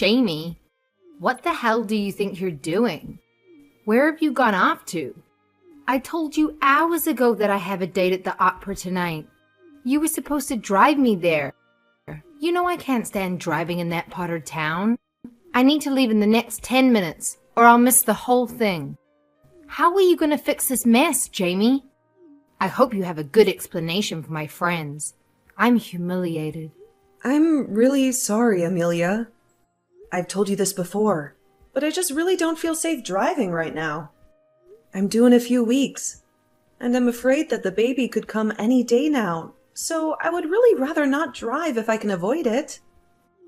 Jamie, what the hell do you think you're doing? Where have you gone off to? I told you hours ago that I have a date at the opera tonight. You were supposed to drive me there. You know I can't stand driving in that part of town. I need to leave in the next 10 minutes, or I'll miss the whole thing. How are you going to fix this mess, Jamie? I hope you have a good explanation for my friends. I'm humiliated. I'm really sorry, Amelia. I've told you this before, but I just really don't feel safe driving right now. I'm due in a few weeks, and I'm afraid that the baby could come any day now, so I would really rather not drive if I can avoid it.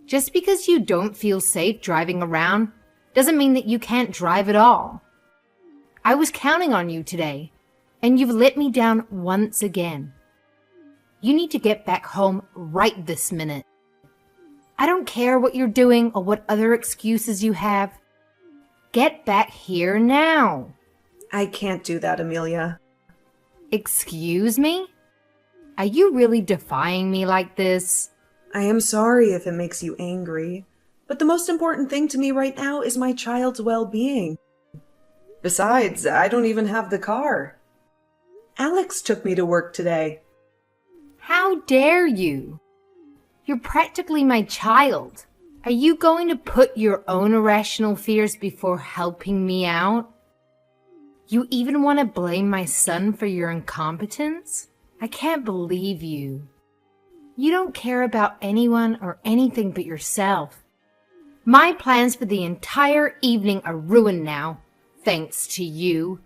Just because you don't feel safe driving around doesn't mean that you can't drive at all. I was counting on you today, and you've let me down once again. You need to get back home right this minute. I don't care what you're doing or what other excuses you have. Get back here now. I can't do that, Amelia. Excuse me? Are you really defying me like this? I am sorry if it makes you angry, but the most important thing to me right now is my child's well-being. Besides, I don't even have the car. Alex took me to work today. How dare you? You're practically my child. Are you going to put your own irrational fears before helping me out? You even want to blame my son for your incompetence? I can't believe you. You don't care about anyone or anything but yourself. My plans for the entire evening are ruined now, thanks to you.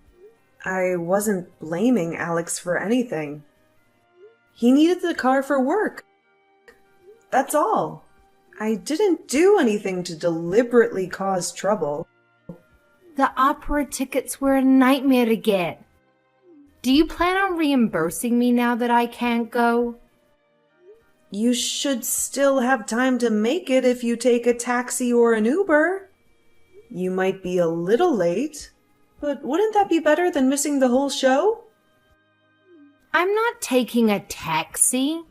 I wasn't blaming Alex for anything. He needed the car for work. That's all. I didn't do anything to deliberately cause trouble. The opera tickets were a nightmare to get. Do you plan on reimbursing me now that I can't go? You should still have time to make it if you take a taxi or an Uber. You might be a little late, but wouldn't that be better than missing the whole show? I'm not taking a taxi.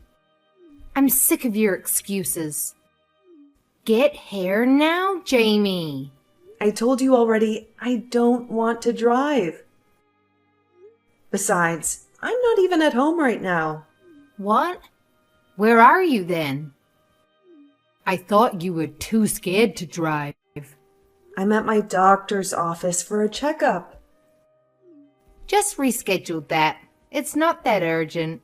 I'm sick of your excuses. Get here now, Jamie. I told you already, I don't want to drive. Besides, I'm not even at home right now. What? Where are you then? I thought you were too scared to drive. I'm at my doctor's office for a checkup. Just reschedule that. It's not that urgent.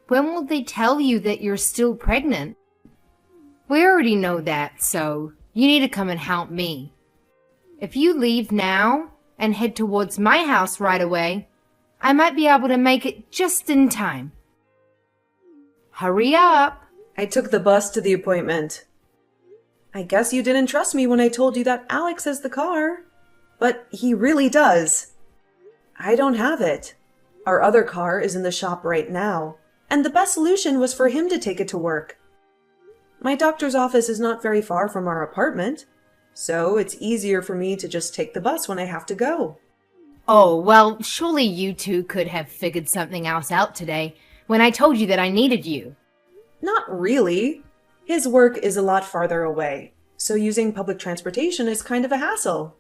When will they tell you that you're still pregnant? We already know that, so you need to come and help me. If you leave now and head towards my house right away, I might be able to make it just in time. Hurry up! I took the bus to the appointment. I guess you didn't trust me when I told you that Alex has the car. But he really does. I don't have it. Our other car is in the shop right now, and the best solution was for him to take it to work. My doctor's office is not very far from our apartment, so it's easier for me to just take the bus when I have to go. Oh, well, surely you two could have figured something else out today when I told you that I needed you. Not really. His work is a lot farther away, so using public transportation is kind of a hassle.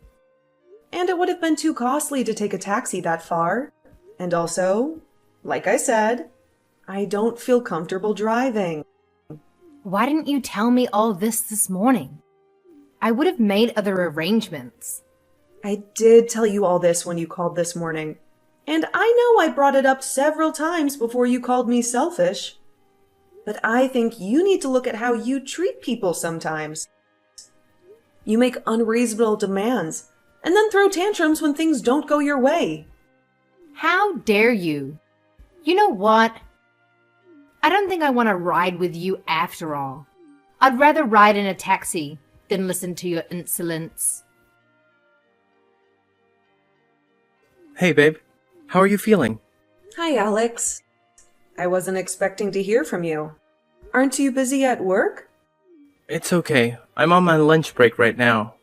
And it would have been too costly to take a taxi that far. And also, like I said, I don't feel comfortable driving. Why didn't you tell me all this morning? I would have made other arrangements. I did tell you all this when you called this morning, and I know I brought it up several times before you called me selfish. But I think you need to look at how you treat people sometimes. You make unreasonable demands, and then throw tantrums when things don't go your way. How dare you? You know what? I don't think I want to ride with you after all. I'd rather ride in a taxi than listen to your insolence. Hey, babe. How are you feeling? Hi, Alex. I wasn't expecting to hear from you. Aren't you busy at work? It's okay. I'm on my lunch break right now.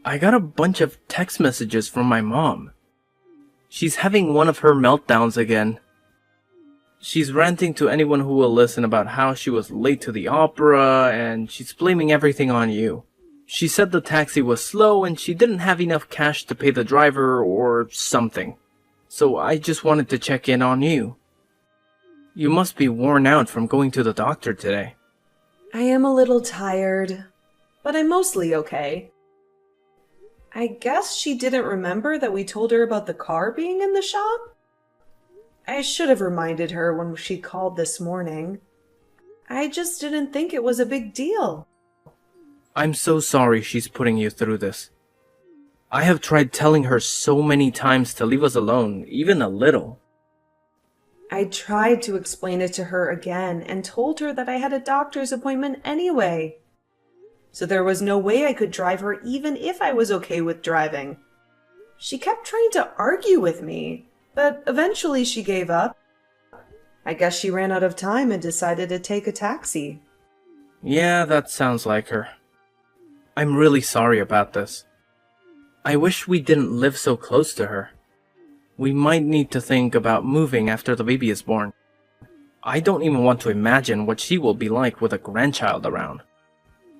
I got a bunch of text messages from my mom. She's having one of her meltdowns again. She's ranting to anyone who will listen about how she was late to the opera, and she's blaming everything on you. She said the taxi was slow and she didn't have enough cash to pay the driver or something. So I just wanted to check in on you. You must be worn out from going to the doctor today. I am a little tired, but I'm mostly okay. I guess she didn't remember that we told her about the car being in the shop? I should have reminded her when she called this morning. I just didn't think it was a big deal. I'm so sorry she's putting you through this. I have tried telling her so many times to leave us alone, even a little. I tried to explain it to her again and told her that I had a doctor's appointment anyway. So there was no way I could drive her even if I was okay with driving. She kept trying to argue with me, but eventually she gave up. I guess she ran out of time and decided to take a taxi. Yeah, that sounds like her. I'm really sorry about this. I wish we didn't live so close to her. We might need to think about moving after the baby is born. I don't even want to imagine what she will be like with a grandchild around.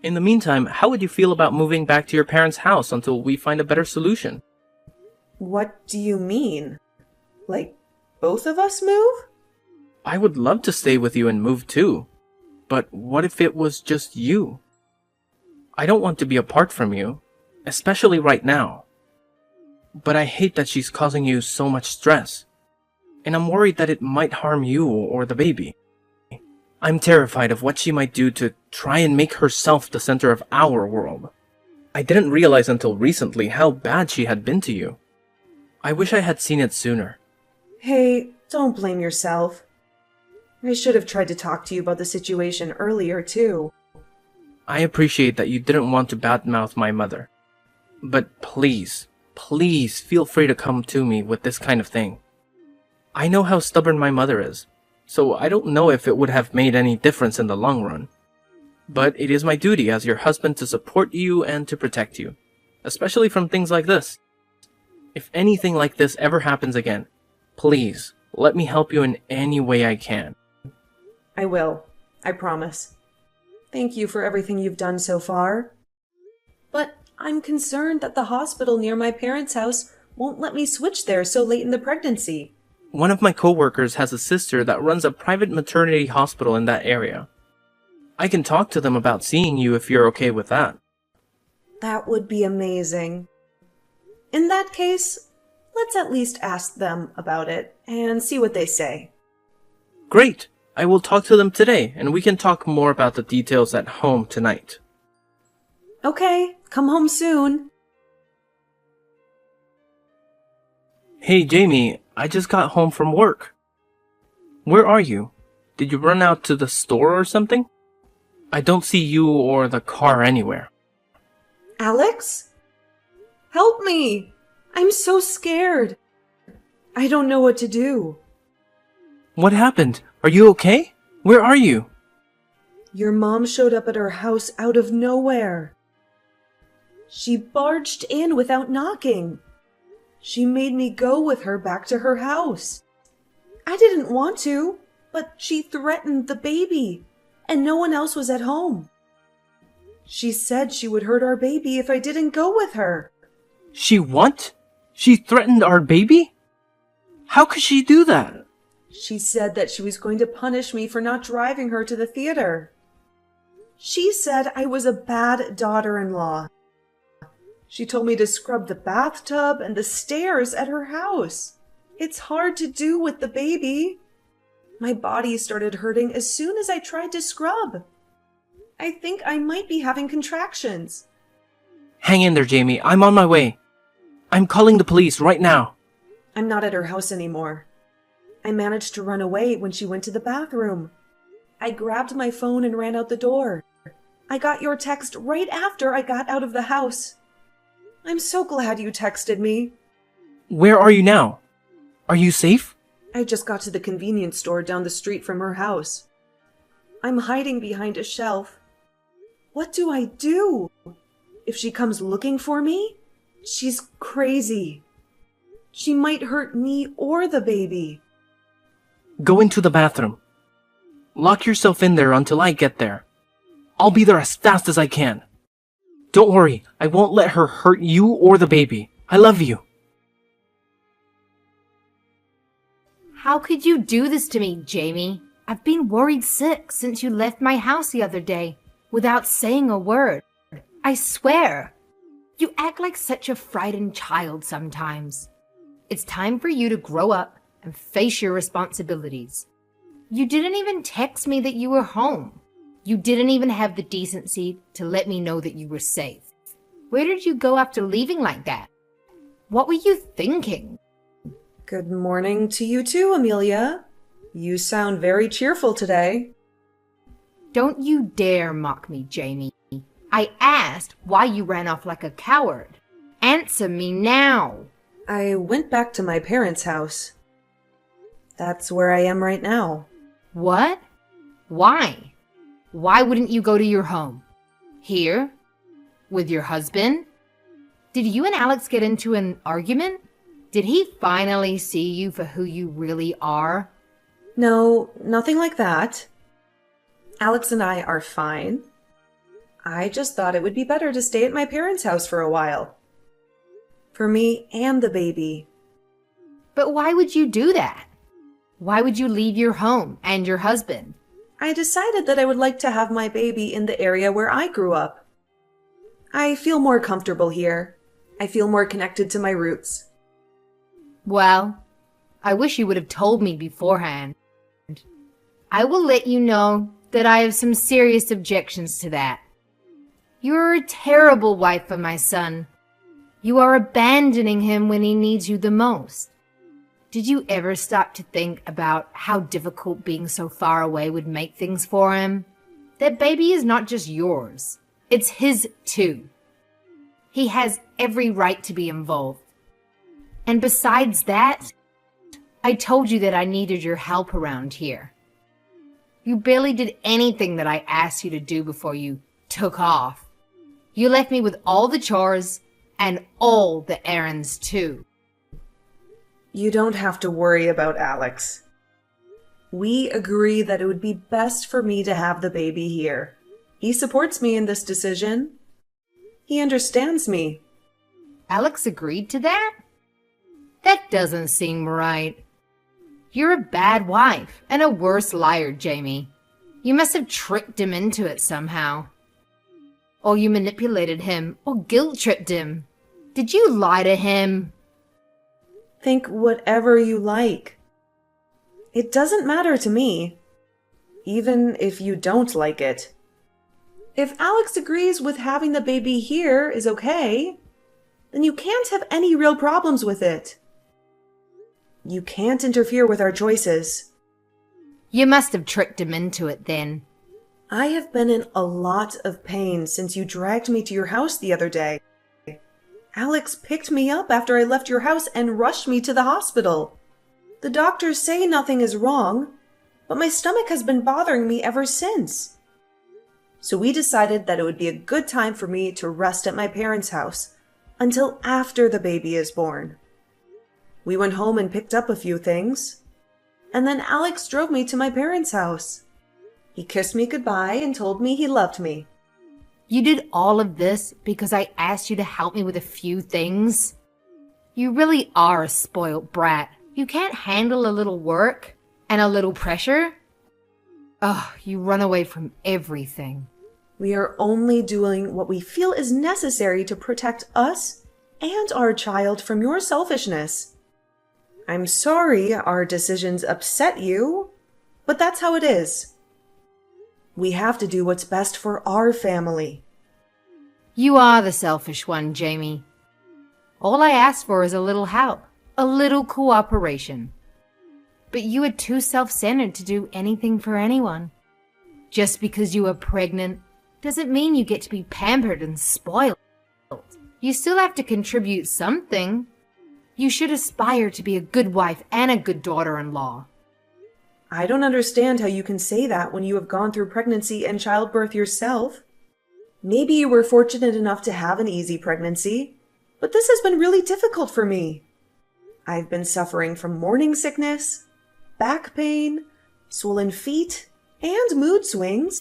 In the meantime, how would you feel about moving back to your parents' house until we find a better solution? What do you mean? Like, both of us move? I would love to stay with you and move too. But what if it was just you? I don't want to be apart from you, especially right now. But I hate that she's causing you so much stress. And I'm worried that it might harm you or the baby. I'm terrified of what she might do to try and make herself the center of our world. I didn't realize until recently how bad she had been to you. I wish I had seen it sooner. Hey, don't blame yourself. I should have tried to talk to you about the situation earlier, too. I appreciate that you didn't want to badmouth my mother. But please feel free to come to me with this kind of thing. I know how stubborn my mother is, so I don't know if it would have made any difference in the long run. But it is my duty as your husband to support you and to protect you, especially from things like this. If anything like this ever happens again, please let me help you in any way I can. I will. I promise. Thank you for everything you've done so far. But I'm concerned that the hospital near my parents' house won't let me switch there so late in the pregnancy. One of my coworkers has a sister that runs a private maternity hospital in that area. I can talk to them about seeing you if you're okay with that. That would be amazing. In that case, let's at least ask them about it and see what they say. Great! I will talk to them today, and we can talk more about the details at home tonight. Okay, come home soon. Hey Jamie, I just got home from work. Where are you? Did you run out to the store or something? I don't see you or the car anywhere. Alex? Help me! I'm so scared. I don't know what to do. What happened? Are you okay? Where are you? Your mom showed up at her house out of nowhere. She barged in without knocking. She made me go with her back to her house. I didn't want to, but she threatened the baby, and no one else was at home. She said she would hurt our baby if I didn't go with her. She what? She threatened our baby? How could she do that? She said that she was going to punish me for not driving her to the theater. She said I was a bad daughter-in-law. She told me to scrub the bathtub and the stairs at her house. It's hard to do with the baby. My body started hurting as soon as I tried to scrub. I think I might be having contractions. Hang in there, Jamie. I'm on my way. I'm calling the police right now. I'm not at her house anymore. I managed to run away when she went to the bathroom. I grabbed my phone and ran out the door. I got your text right after I got out of the house. I'm so glad you texted me. Where are you now? Are you safe? I just got to the convenience store down the street from her house. I'm hiding behind a shelf. What do I do? If she comes looking for me, she's crazy. She might hurt me or the baby. Go into the bathroom. Lock yourself in there until I get there. I'll be there as fast as I can. Don't worry, I won't let her hurt you or the baby. I love you. How could you do this to me, Jamie? I've been worried sick since you left my house the other day without saying a word. I swear. You act like such a frightened child sometimes. It's time for you to grow up and face your responsibilities. You didn't even text me that you were home. You didn't even have the decency to let me know that you were safe. Where did you go after leaving like that? What were you thinking? Good morning to you too, Amelia. You sound very cheerful today. Don't you dare mock me, Jamie. I asked why you ran off like a coward. Answer me now. I went back to my parents' house. That's where I am right now. What? Why? Why wouldn't you go to your home? Here? With your husband? Did you and Alex get into an argument? Did he finally see you for who you really are? No, nothing like that. Alex and I are fine. I just thought it would be better to stay at my parents' house for a while. For me and the baby. But why would you do that? Why would you leave your home and your husband? I decided that I would like to have my baby in the area where I grew up. I feel more comfortable here. I feel more connected to my roots. Well, I wish you would have told me beforehand. I will let you know that I have some serious objections to that. You're a terrible wife for my son. You are abandoning him when he needs you the most. Did you ever stop to think about how difficult being so far away would make things for him? That baby is not just yours. It's his too. He has every right to be involved. And besides that, I told you that I needed your help around here. You barely did anything that I asked you to do before you took off. You left me with all the chores and all the errands too. You don't have to worry about Alex. We agree that it would be best for me to have the baby here. He supports me in this decision. He understands me. Alex agreed to that? That doesn't seem right. You're a bad wife and a worse liar, Jamie. You must have tricked him into it somehow. Or you manipulated him or guilt-tripped him. Did you lie to him? Think whatever you like. It doesn't matter to me, even if you don't like it. If Alex agrees with having the baby here is okay, then you can't have any real problems with it. You can't interfere with our choices. You must have tricked him into it then. I have been in a lot of pain since you dragged me to your house the other day. Alex picked me up after I left your house and rushed me to the hospital. The doctors say nothing is wrong, but my stomach has been bothering me ever since. So we decided that it would be a good time for me to rest at my parents' house until after the baby is born. We went home and picked up a few things, and then Alex drove me to my parents' house. He kissed me goodbye and told me he loved me. You did all of this because I asked you to help me with a few things? You really are a spoiled brat. You can't handle a little work and a little pressure? Ugh, you run away from everything. We are only doing what we feel is necessary to protect us and our child from your selfishness. I'm sorry our decisions upset you, but that's how it is. We have to do what's best for our family. You are the selfish one, Jamie. All I asked for is a little help, a little cooperation. But you are too self-centered to do anything for anyone. Just because you are pregnant doesn't mean you get to be pampered and spoiled. You still have to contribute something. You should aspire to be a good wife and a good daughter-in-law. I don't understand how you can say that when you have gone through pregnancy and childbirth yourself. Maybe you were fortunate enough to have an easy pregnancy, but this has been really difficult for me. I've been suffering from morning sickness, back pain, swollen feet, and mood swings.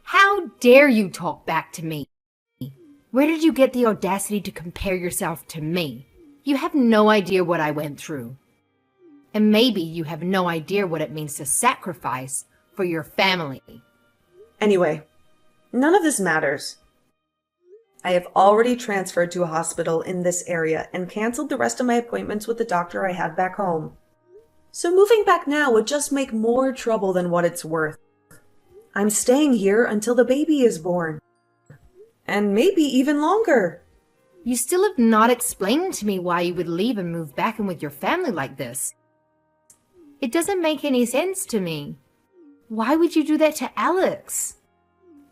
How dare you talk back to me? Where did you get the audacity to compare yourself to me? You have no idea what I went through. And maybe you have no idea what it means to sacrifice for your family. Anyway, none of this matters. I have already transferred to a hospital in this area and canceled the rest of my appointments with the doctor I had back home. So moving back now would just make more trouble than what it's worth. I'm staying here until the baby is born. And maybe even longer. You still have not explained to me why you would leave and move back in with your family like this. It doesn't make any sense to me. Why would you do that to Alex?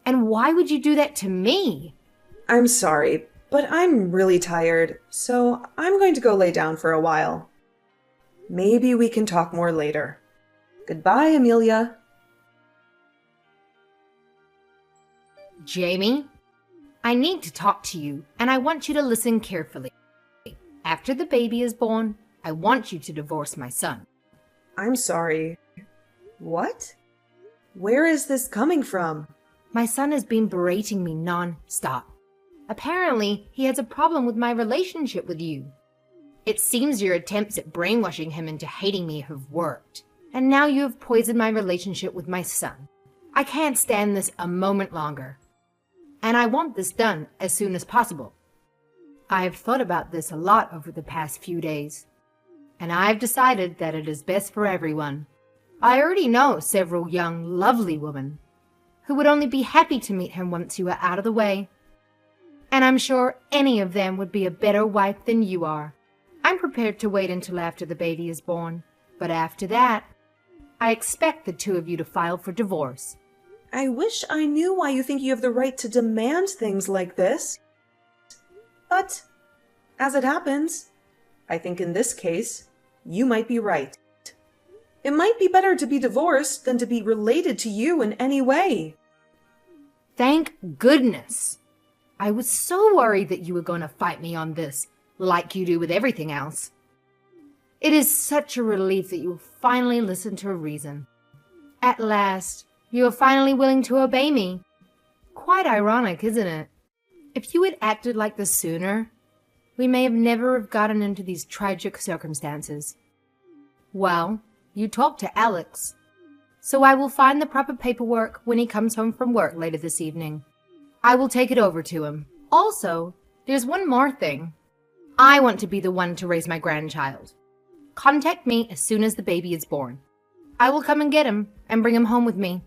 And why would you do that to me? I'm sorry, but I'm really tired, so I'm going to go lay down for a while. Maybe we can talk more later. Goodbye, Amelia. Jamie, I need to talk to you, and I want you to listen carefully. After the baby is born, I want you to divorce my son. I'm sorry. What? Where is this coming from? My son has been berating me non-stop. Apparently, he has a problem with my relationship with you. It seems your attempts at brainwashing him into hating me have worked, and now you have poisoned my relationship with my son. I can't stand this a moment longer, and I want this done as soon as possible. I have thought about this a lot over the past few days, and I've decided that it is best for everyone. I already know several young, lovely women who would only be happy to meet him once you are out of the way. And I'm sure any of them would be a better wife than you are. I'm prepared to wait until after the baby is born, but after that, I expect the two of you to file for divorce. I wish I knew why you think you have the right to demand things like this. But, as it happens, I think in this case, you might be right. It might be better to be divorced than to be related to you in any way. Thank goodness. I was so worried that you were going to fight me on this, like you do with everything else. It is such a relief that you will finally listen to reason. At last, you are finally willing to obey me. Quite ironic, isn't it? If you had acted like this sooner, we may have never have gotten into these tragic circumstances. Well, you talked to Alex, so I will find the proper paperwork when he comes home from work later this evening. I will take it over to him. Also, there's one more thing. I want to be the one to raise my grandchild. Contact me as soon as the baby is born. I will come and get him and bring him home with me.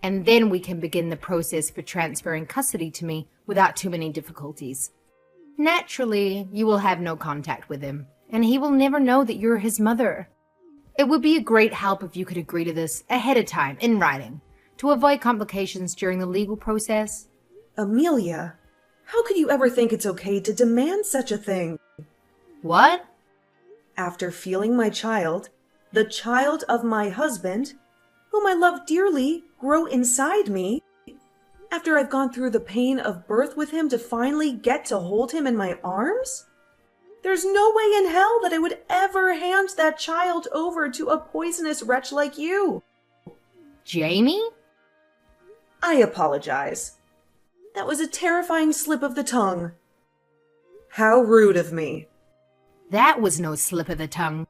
And then we can begin the process for transferring custody to me without too many difficulties. Naturally, you will have no contact with him, and he will never know that you're his mother. It would be a great help if you could agree to this ahead of time in writing to avoid complications during the legal process. Amelia, how could you ever think it's okay to demand such a thing? What? After feeling my child, the child of my husband, whom I love dearly, grow inside me, after I've gone through the pain of birth with him to finally get to hold him in my arms? There's no way in hell that I would ever hand that child over to a poisonous wretch like you. Jamie? I apologize. That was a terrifying slip of the tongue. How rude of me. That was no slip of the tongue.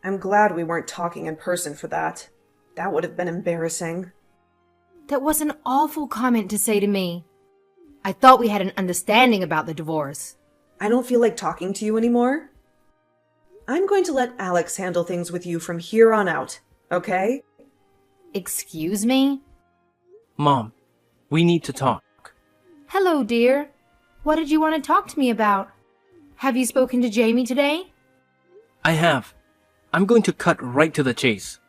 I'm glad we weren't talking in person for that. That would have been embarrassing. That was an awful comment to say to me. I thought we had an understanding about the divorce. I don't feel like talking to you anymore. I'm going to let Alex handle things with you from here on out, okay? Excuse me? Mom, we need to talk. Hello, dear. What did you want to talk to me about? Have you spoken to Jamie today? I have. I'm going to cut right to the chase.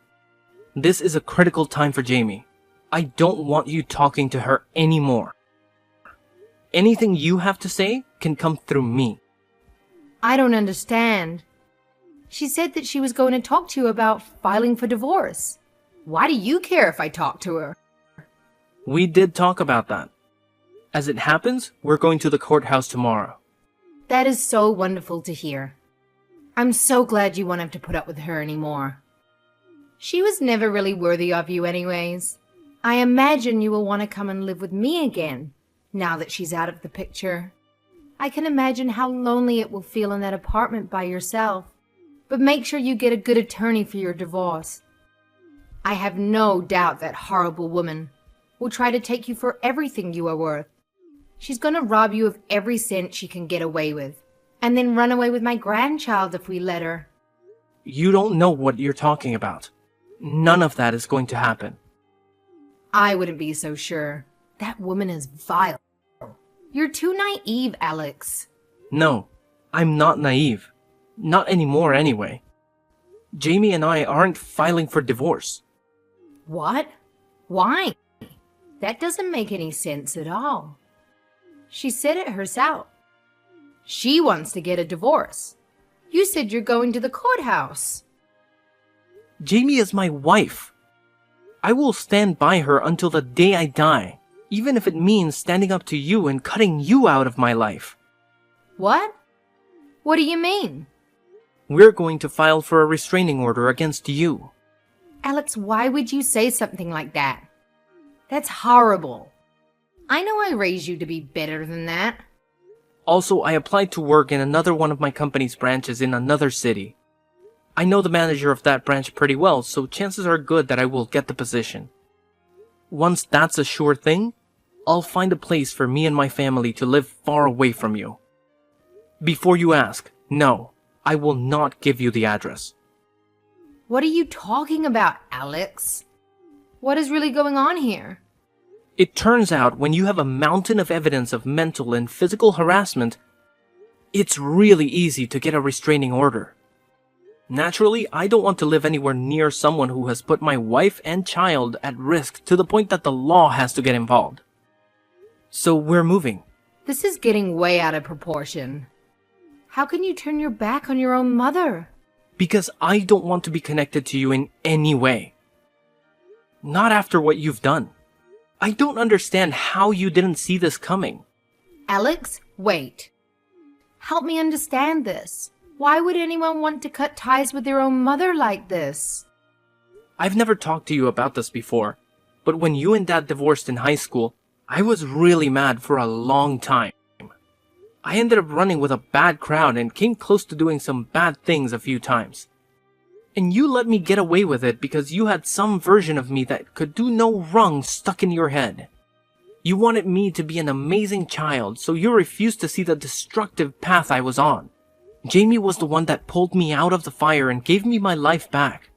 This is a critical time for Jamie. I don't want you talking to her anymore. Anything you have to say can come through me. I don't understand. She said that she was going to talk to you about filing for divorce. Why do you care if I talk to her? We did talk about that. As it happens, we're going to the courthouse tomorrow. That is so wonderful to hear. I'm so glad you won't have to put up with her anymore. She was never really worthy of you anyways. I imagine you will want to come and live with me again, now that she's out of the picture. I can imagine how lonely it will feel in that apartment by yourself. But make sure you get a good attorney for your divorce. I have no doubt that horrible woman will try to take you for everything you are worth. She's going to rob you of every cent she can get away with, and then run away with my grandchild if we let her. You don't know what you're talking about. None of that is going to happen. I wouldn't be so sure. That woman is vile. You're too naive, Alex. No, I'm not naive. Not anymore anyway. Jamie and I aren't filing for divorce. What? Why? That doesn't make any sense at all. She said it herself. She wants to get a divorce. You said you're going to the courthouse. Jamie is my wife. I will stand by her until the day I die, even if it means standing up to you and cutting you out of my life. What? What do you mean? We're going to file for a restraining order against you. Alex, why would you say something like that? That's horrible. I know I raised you to be better than that. Also, I applied to work in another one of my company's branches in another city. I know the manager of that branch pretty well, so chances are good that I will get the position. Once that's a sure thing, I'll find a place for me and my family to live far away from you. Before you ask, no, I will not give you the address. What are you talking about, Alex? What is really going on here? It turns out when you have a mountain of evidence of mental and physical harassment, it's really easy to get a restraining order. Naturally, I don't want to live anywhere near someone who has put my wife and child at risk to the point that the law has to get involved. So we're moving. This is getting way out of proportion. How can you turn your back on your own mother? Because I don't want to be connected to you in any way. Not after what you've done. I don't understand how you didn't see this coming. Alex, wait. Help me understand this. Why would anyone want to cut ties with their own mother like this? I've never talked to you about this before, but when you and Dad divorced in high school, I was really mad for a long time. I ended up running with a bad crowd and came close to doing some bad things a few times. And you let me get away with it because you had some version of me that could do no wrong stuck in your head. You wanted me to be an amazing child, so you refused to see the destructive path I was on. Jamie was the one that pulled me out of the fire and gave me my life back.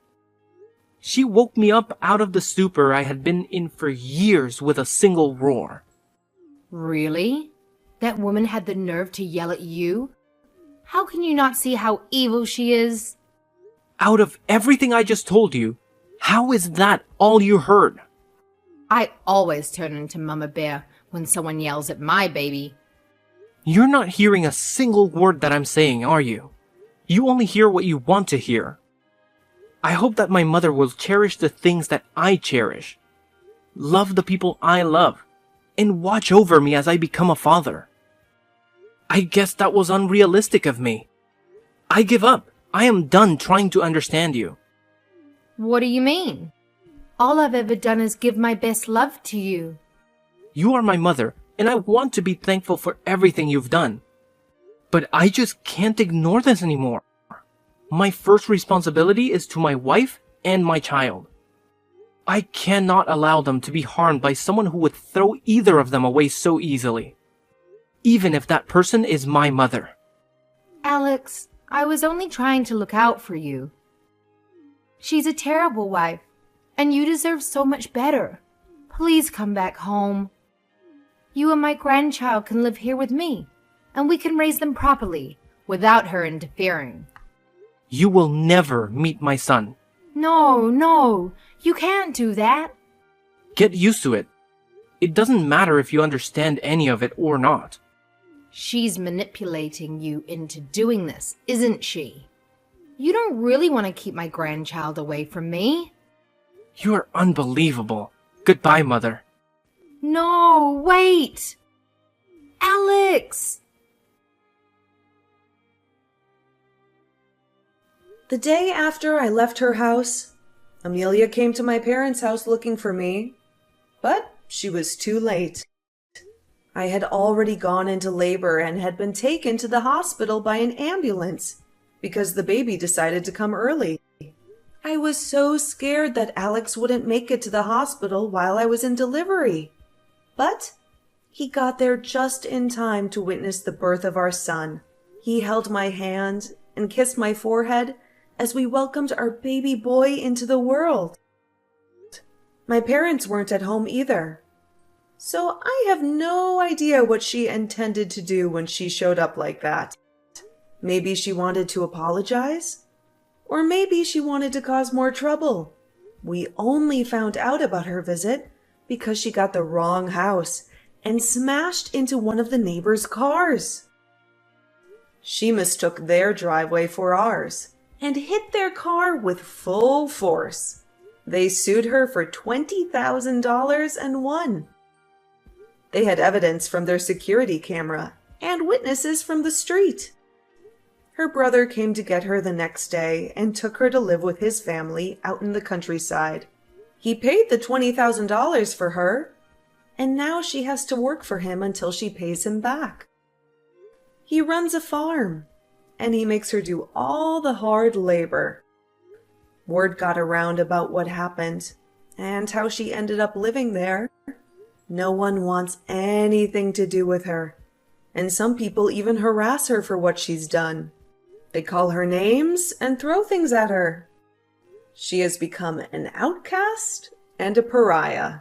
She woke me up out of the stupor I had been in for years with a single roar. Really? That woman had the nerve to yell at you? How can you not see how evil she is? Out of everything I just told you, how is that all you heard? I always turn into Mama Bear when someone yells at my baby. You're not hearing a single word that I'm saying, are you? You only hear what you want to hear. I hope that my mother will cherish the things that I cherish, love the people I love, and watch over me as I become a father. I guess that was unrealistic of me. I give up. I am done trying to understand you. What do you mean? All I've ever done is give my best love to you. You are my mother, and I want to be thankful for everything you've done. But I just can't ignore this anymore. My first responsibility is to my wife and my child. I cannot allow them to be harmed by someone who would throw either of them away so easily. Even if that person is my mother. Alex, I was only trying to look out for you. She's a terrible wife, and you deserve so much better. Please come back home. You and my grandchild can live here with me, and we can raise them properly, without her interfering. You will never meet my son. No, you can't do that. Get used to it. It doesn't matter if you understand any of it or not. She's manipulating you into doing this, isn't she? You don't really want to keep my grandchild away from me. You're unbelievable. Goodbye, Mother. No, wait! Alex! The day after I left her house, Amelia came to my parents' house looking for me, but she was too late. I had already gone into labor and had been taken to the hospital by an ambulance because the baby decided to come early. I was so scared that Alex wouldn't make it to the hospital while I was in delivery. But he got there just in time to witness the birth of our son. He held my hand and kissed my forehead as we welcomed our baby boy into the world. My parents weren't at home either, so I have no idea what she intended to do when she showed up like that. Maybe she wanted to apologize, or maybe she wanted to cause more trouble. We only found out about her visit because she got the wrong house and smashed into one of the neighbors' cars. She mistook their driveway for ours and hit their car with full force. They sued her for $20,000 and won. They had evidence from their security camera and witnesses from the street. Her brother came to get her the next day and took her to live with his family out in the countryside. He paid the $20,000 for her, and now she has to work for him until she pays him back. He runs a farm, and he makes her do all the hard labor. Word got around about what happened and how she ended up living there. No one wants anything to do with her, and some people even harass her for what she's done. They call her names and throw things at her. She has become an outcast and a pariah.